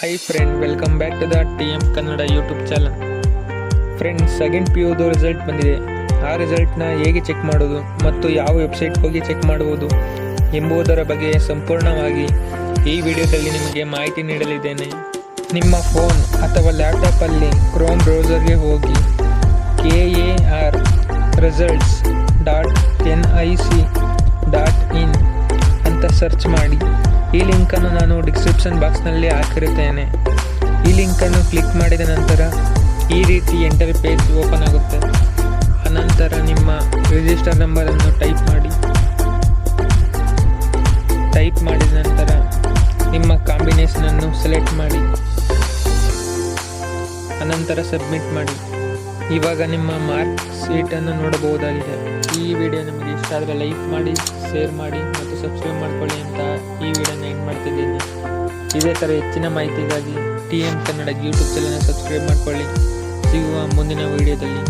Hi friend, welcome back to the TM Kannada YouTube channel. Friends, second PUದು result ಬಂದಿದೆ. ಆ ರಿಸಲ್ಟ್ನ ಹೇಗೆ ಚೆಕ್ ಮಾಡೋದು ಮತ್ತು ಯಾವ ವೆಬ್ಸೈಟ್ ಹೋಗಿ ಚೆಕ್ ಮಾಡುವುದು ಎಂಬುದರ ಬಗ್ಗೆ ಸಂಪೂರ್ಣವಾಗಿ ಈ ವಿಡಿಯೋದಲ್ಲಿ ನಿಮಗೆ ಮಾಹಿತಿ ನೀಡಲಿದ್ದೇನೆ. ನಿಮ್ಮ ಫೋನ್ ಅಥವಾ ಲ್ಯಾಪ್ಟಾಪಲ್ಲಿ ಕ್ರೋಮ್ ಬ್ರೌಸರ್ಗೆ ಹೋಗಿ KAR results.nic.in ಅಂತ ಸರ್ಚ್ ಮಾಡಿ. ಈ ಲಿಂಕನ್ನು ನಾನು ಡಿಸ್ಕ್ರಿಪ್ಷನ್ ಬಾಕ್ಸ್ನಲ್ಲಿ ಹಾಕಿರುತ್ತೇನೆ. ಈ ಲಿಂಕನ್ನು ಕ್ಲಿಕ್ ಮಾಡಿದ ನಂತರ ಈ ರೀತಿ ಎಂಟರ್ ಪೇಜ್ ಓಪನ್ ಆಗುತ್ತೆ. ಅನಂತರ ನಿಮ್ಮ ರಿಜಿಸ್ಟರ್ ನಂಬರನ್ನು ಟೈಪ್ ಮಾಡಿದ ನಂತರ ನಿಮ್ಮ ಕಾಂಬಿನೇಷನನ್ನು ಸೆಲೆಕ್ಟ್ ಮಾಡಿ ಅನಂತರ ಸಬ್ಮಿಟ್ ಮಾಡಿ. ಇವಾಗ ನಿಮ್ಮ ಮಾರ್ಕ್ ಶೀಟನ್ನು ನೋಡಬಹುದಾಗಿದೆ. ಈ ವಿಡಿಯೋ ನಿಮಗೆ ಇಷ್ಟ ಆದರೆ ಲೈಕ್ ಮಾಡಿ, ಶೇರ್ ಮಾಡಿ ಮತ್ತು ಸಬ್ಸ್ಕ್ರೈಬ್ ಮಾಡ್ಕೊಳ್ಳಿ ಅಂತ ಈ ವಿಡಿಯೋನ ಎಂಡ್ ಮಾಡ್ತಿದ್ದೀನಿ. ಇದೇ ಥರ ಹೆಚ್ಚಿನ ಮಾಹಿತಿಗಾಗಿ TM ಕನ್ನಡ ಯೂಟ್ಯೂಬ್ ಚಾನಲ್ನ ಸಬ್ಸ್ಕ್ರೈಬ್ ಮಾಡ್ಕೊಳ್ಳಿ. ಸಿಗುವ ಮುಂದಿನ ವಿಡಿಯೋದಲ್ಲಿ.